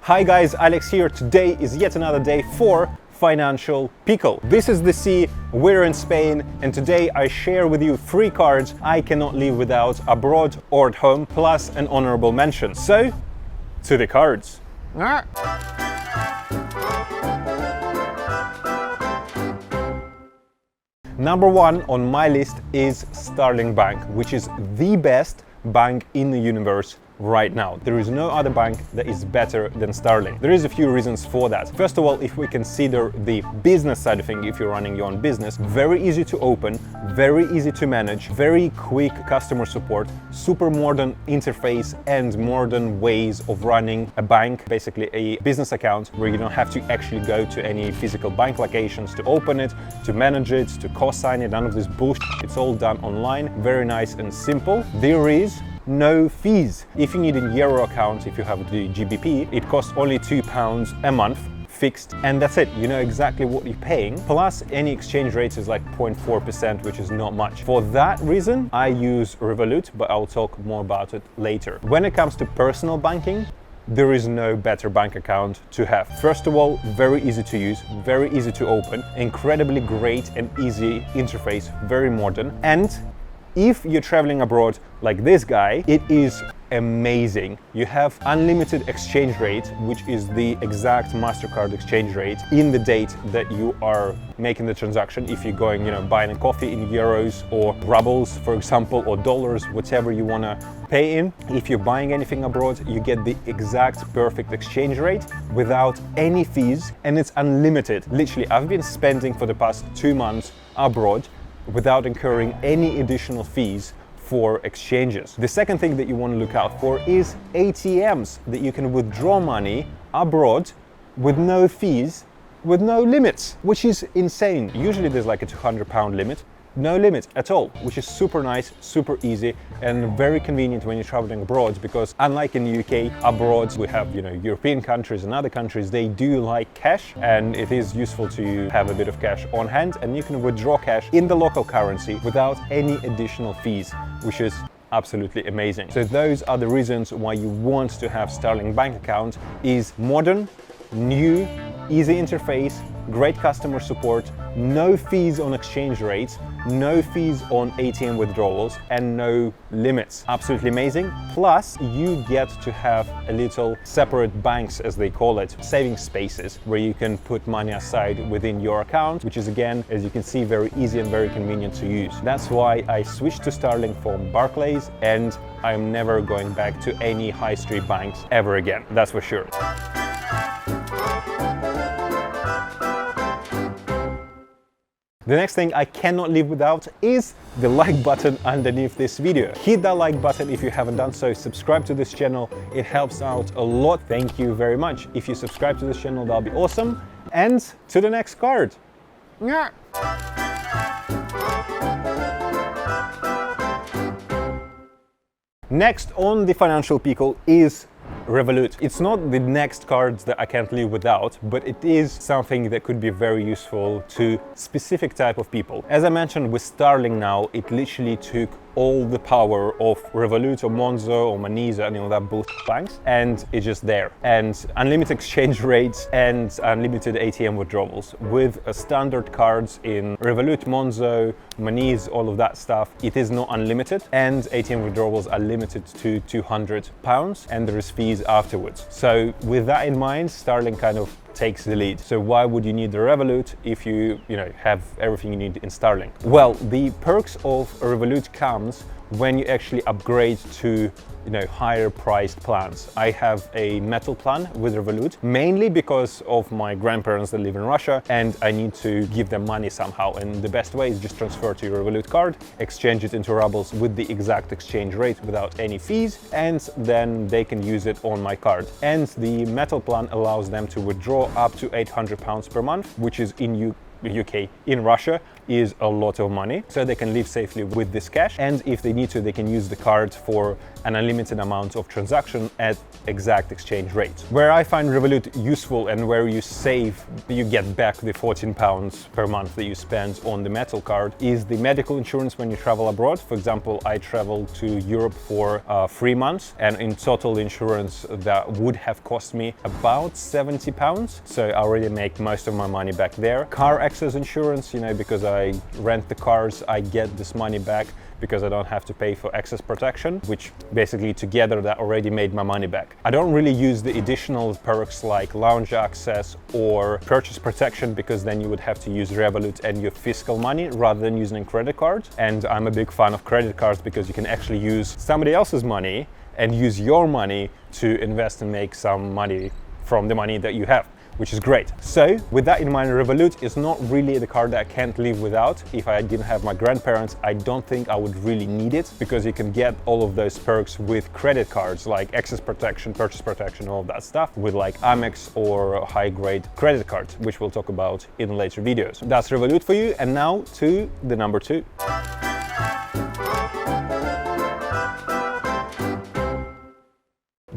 Hi guys, Alex here. Today is yet another day for Financial Pickle. This is the sea, we're in Spain, and today I share with you 3 cards I cannot live without abroad or at home, plus an honorable mention. So, to the cards. Number 1 on my list is Starling Bank, which is the best bank in the universe right now. There is no other bank that is better than Starling. There is a few reasons for that. First of all, if we consider the business side of things, if you're running your own business, very easy to open, very easy to manage, very quick customer support, super modern interface and modern ways of running a bank, basically a business account where you don't have to actually go to any physical bank locations to open it, to manage it, to co-sign it, none of this bullshit. It's all done online, very nice and simple. There is no fees. If you need a euro account, if you have the GBP, it costs only £2 a month fixed, and that's it. You know exactly what you're paying. Plus, any exchange rates is like 0.4%, which is not much. For that reason, I use Revolut, but I'll talk more about it later. When it comes to personal banking, there is no better bank account to have. First of all, very easy to use, very easy to open, incredibly great and easy interface, very modern. And if you're traveling abroad like this guy, it is amazing. You have unlimited exchange rate, which is the exact MasterCard exchange rate in the date that you are making the transaction. If you're going, buying a coffee in euros or rubles, for example, or dollars, whatever you want to pay in. If you're buying anything abroad, you get the exact perfect exchange rate without any fees, and it's unlimited. Literally, I've been spending for the past 2 months abroad without incurring any additional fees for exchanges. The second thing that you want to look out for is ATMs that you can withdraw money abroad with no fees, with no limits, which is insane. Usually there's like a £200 limit. No limit at all, which is super nice, super easy, and very convenient when you're traveling abroad, because unlike in the UK, abroad we have, European countries and other countries, they do like cash, and it is useful to have a bit of cash on hand, and you can withdraw cash in the local currency without any additional fees, which is absolutely amazing. So those are the reasons why you want to have Starling Bank account. Is modern, new, easy interface, great customer support, no fees on exchange rates, no fees on ATM withdrawals, and no limits. Absolutely amazing. Plus, you get to have a little separate banks, as they call it, saving spaces, where you can put money aside within your account, which is, again, as you can see, very easy and very convenient to use. That's why I switched to Starling from Barclays, and I'm never going back to any high street banks ever again. That's for sure. The next thing I cannot live without is the like button underneath this video. Hit that like button if you haven't done so. Subscribe to this channel. It helps out a lot. Thank you very much. If you subscribe to this channel, that'll be awesome. And to the next card. Next on the Financial Pickle is Revolut. It's not the next cards that I can't live without, but it is something that could be very useful to specific type of people. As I mentioned with Starling now, it literally took all the power of Revolut or Monzo or Monese, any of that bullshit banks, and it's just there. And unlimited exchange rates and unlimited ATM withdrawals with standard cards in Revolut, Monzo, Monese, all of that stuff. It is not unlimited, and ATM withdrawals are limited to £200, and there is fees afterwards. So with that in mind, Starling kind of takes the lead. So why would you need the Revolut if you have everything you need in Starling? Well, the perks of Revolut comes when you actually upgrade to higher priced plans. I have a metal plan with Revolut, mainly because of my grandparents that live in Russia, and I need to give them money somehow, and the best way is just transfer to your Revolut card, exchange it into rubles with the exact exchange rate without any fees, and then they can use it on my card. And the metal plan allows them to withdraw up to £800 per month, which is in UK. In Russia, is a lot of money, so they can live safely with this cash. And if they need to, they can use the card for an unlimited amount of transaction at exact exchange rates. Where I find Revolut useful and where you save, you get back the £14 per month that you spend on the metal card, is the medical insurance when you travel abroad. For example, I traveled to Europe for 3 months, and in total insurance that would have cost me about £70. So I already make most of my money back there. Car access insurance, you know, because I rent the cars, I get this money back because I don't have to pay for access protection, which basically together that already made my money back. I don't really use the additional perks like lounge access or purchase protection, because then you would have to use Revolut and your fiscal money rather than using credit cards. And I'm a big fan of credit cards because you can actually use somebody else's money and use your money to invest and make some money from the money that you have, which is great. So with that in mind, Revolut is not really the card that I can't live without. If I didn't have my grandparents, I don't think I would really need it, because you can get all of those perks with credit cards like access protection, purchase protection, all of that stuff with like Amex or high grade credit cards, which we'll talk about in later videos. That's Revolut for you. And now to the number 2.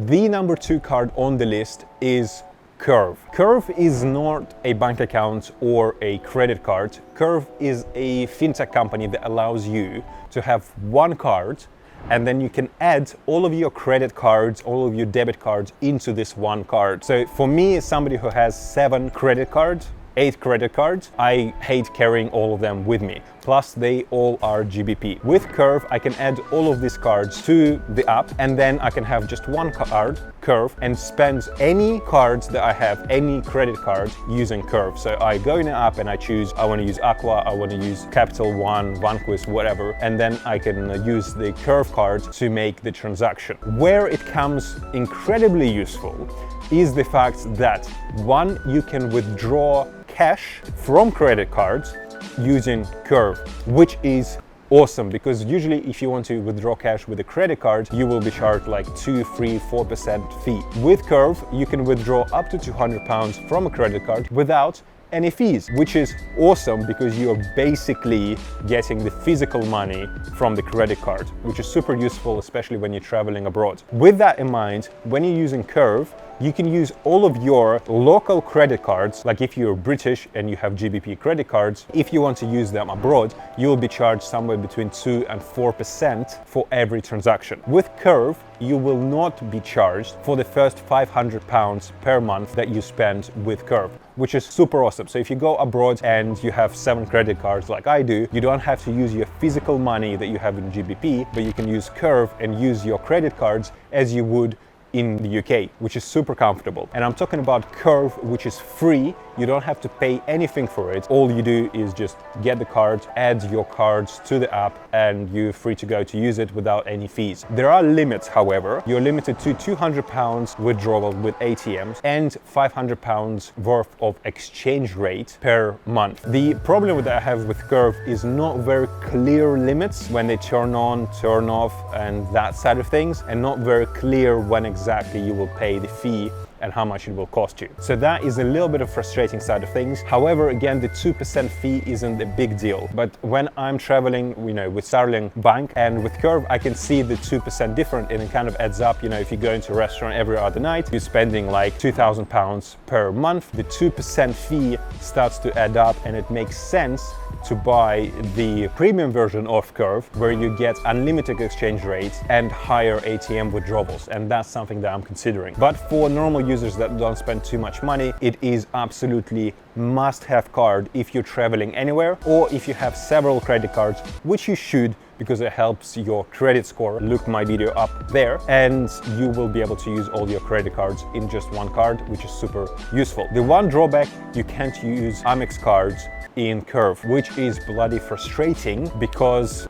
The number 2 card on the list is Curve. Curve is not a bank account or a credit card. Curve is a fintech company that allows you to have one card, and then you can add all of your credit cards, all of your debit cards into this one card. So for me, as somebody who has 7 credit cards, 8 credit cards, I hate carrying all of them with me. Plus, they all are GBP. With Curve, I can add all of these cards to the app, and then I can have just one card, Curve, and spend any cards that I have, any credit card, using Curve. So I go in the app and I choose, I want to use Aqua, I want to use Capital One, Vanquist, whatever, and then I can use the Curve card to make the transaction. Where it comes incredibly useful is the fact that, one, you can withdraw cash from credit cards using Curve, which is awesome, because usually if you want to withdraw cash with a credit card, you will be charged like 2, 3, 4% fee. With Curve, you can withdraw up to £200 from a credit card without any fees, which is awesome because you are basically getting the physical money from the credit card, which is super useful, especially when you're traveling abroad. With that in mind, when you're using Curve, you can use all of your local credit cards, like if you're British and you have GBP credit cards, if you want to use them abroad, you will be charged somewhere between 2 and 4% for every transaction. With Curve, you will not be charged for the first £500 per month that you spend with Curve, which is super awesome. So if you go abroad and you have 7 credit cards like I do, you don't have to use your physical money that you have in GBP, but you can use Curve and use your credit cards as you would in the UK, which is super comfortable. And I'm talking about Curve, which is free. You don't have to pay anything for it. All you do is just get the card, add your cards to the app, and you're free to go to use it without any fees. There are limits, however. You're limited to £200 withdrawal with ATMs and £500 worth of exchange rate per month. The problem that I have with Curve is not very clear limits when they turn on, turn off, and that side of things, and not very clear when exactly you will pay the fee and how much it will cost you. So that is a little bit of frustrating side of things. However, again, the 2% fee isn't a big deal. But when I'm traveling, you know, with Starling Bank and with Curve, I can see the 2% different, and it kind of adds up. You know, if you go into a restaurant every other night, you're spending like £2,000 per month. The 2% fee starts to add up, and it makes sense to buy the premium version of Curve, where you get unlimited exchange rates and higher ATM withdrawals, and that's something that I'm considering. But for normal users that don't spend too much money, it is absolutely must-have card if you're traveling anywhere, or if you have several credit cards, which you should, because it helps your credit score. Look my video up there, and you will be able to use all your credit cards in just one card, which is super useful. The one drawback, you can't use Amex cards in Curve, which is bloody frustrating because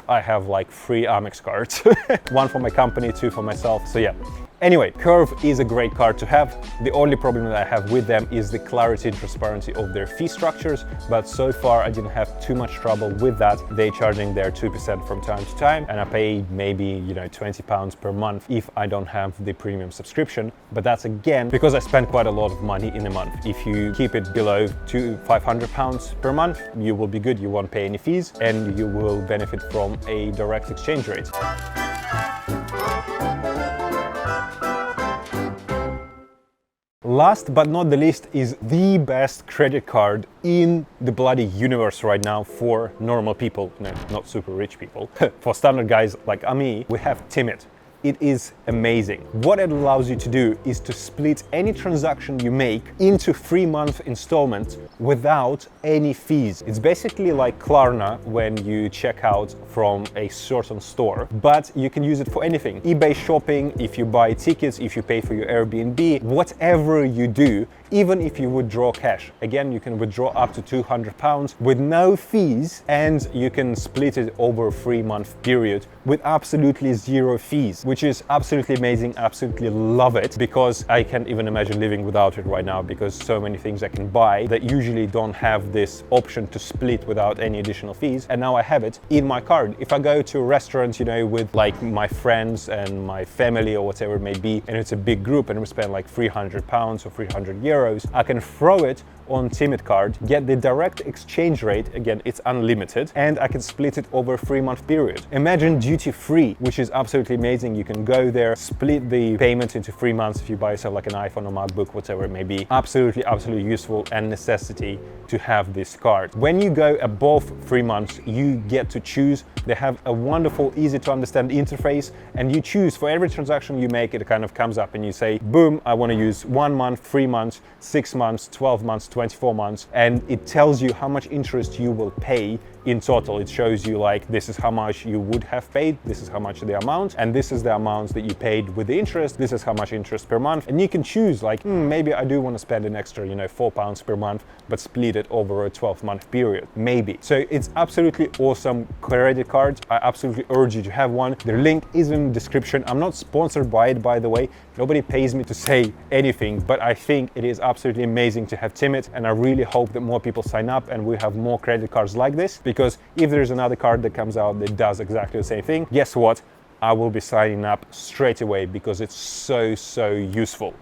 I have like 3 Amex cards. 1 for my company, 2 for myself. So yeah, Anyway, Curve is a great card to have. The only problem that I have with them is the clarity and transparency of their fee structures, but so far I didn't have too much trouble with that. They charging their 2% from time to time, and I pay maybe, £20 per month if I don't have the premium subscription. But that's again because I spend quite a lot of money in a month. If you keep it below £500 per month, you will be good. You won't pay any fees and you will benefit from a direct exchange rate. Last but not the least is the best credit card in the bloody universe right now for normal people, no, not super rich people. For standard guys like me, we have Tymit. It is amazing. What it allows you to do is to split any transaction you make into 3-month installments without any fees. It's basically like Klarna when you check out from a certain store, but you can use it for anything. eBay shopping, if you buy tickets, if you pay for your Airbnb, whatever you do, even if you withdraw cash. Again, you can withdraw up to £200 with no fees, and you can split it over a 3-month period with absolutely 0 fees, which is absolutely amazing. Absolutely love it, because I can't even imagine living without it right now, because so many things I can buy that usually don't have this option to split without any additional fees, and now I have it in my card. If I go to a restaurant, with like my friends and my family or whatever it may be, and it's a big group and we spend like £300 or 300 euros, I can throw it on Tymit card, get the direct exchange rate, again it's unlimited, and I can split it over a 3-month period. Imagine duty free, which is absolutely amazing. You can go there, split the payment into 3 months if you buy yourself like an iPhone or MacBook, whatever it may be. Absolutely useful and necessity to have this card. When you go above 3 months, you get to choose. They have a wonderful, easy to understand interface, and you choose for every transaction you make. It kind of comes up and you say, boom, I want to use 1 month, 3 months, 6 months, 12 months, 24 months, and it tells you how much interest you will pay in total. It shows you like, this is how much you would have paid, this is how much the amount, and this is the amount that you paid with the interest, this is how much interest per month. And you can choose like, maybe I do want to spend an extra, £4 per month, but split it over a 12-month period, maybe. So it's absolutely awesome credit card. I absolutely urge you to have one. The link is in the description. I'm not sponsored by it, by the way. Nobody pays me to say anything, but I think it is absolutely amazing to have Tymit, and I really hope that more people sign up and we have more credit cards like this, because if there's another card that comes out that does exactly the same thing, guess what? I will be signing up straight away, because it's so useful.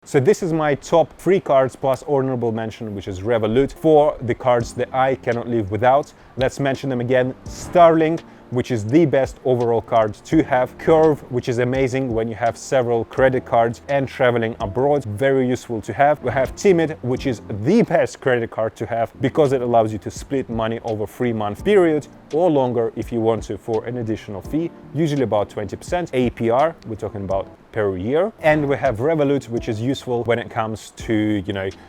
So this is my top 3 cards plus honorable mention, which is Revolut, for the cards that I cannot live without. Let's mention them again. Starling, which is the best overall card to have. Curve, which is amazing when you have several credit cards and traveling abroad, very useful to have. We have Tymit, which is the best credit card to have, because it allows you to split money over 3-month period or longer if you want to, for an additional fee, usually about 20% APR. We're talking about per year. And we have Revolut, which is useful when it comes to,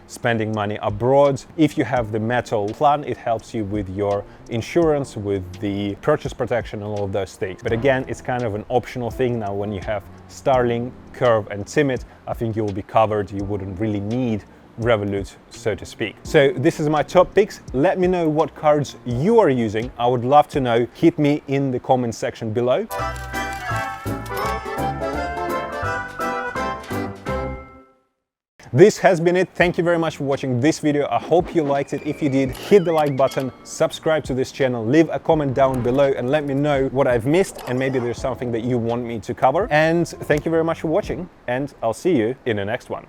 spending money abroad. If you have the metal plan, it helps you with your insurance, with the purchase protection and all of those things. But again, it's kind of an optional thing. Now, when you have Starling, Curve and Tymit, I think you will be covered. You wouldn't really need Revolut, so to speak. So this is my top picks. Let me know what cards you are using. I would love to know. Hit me in the comment section below. This has been it. Thank you very much for watching this video. I hope you liked it. If you did, hit the like button, subscribe to this channel, leave a comment down below and let me know what I've missed, and maybe there's something that you want me to cover. And thank you very much for watching, and I'll see you in the next one.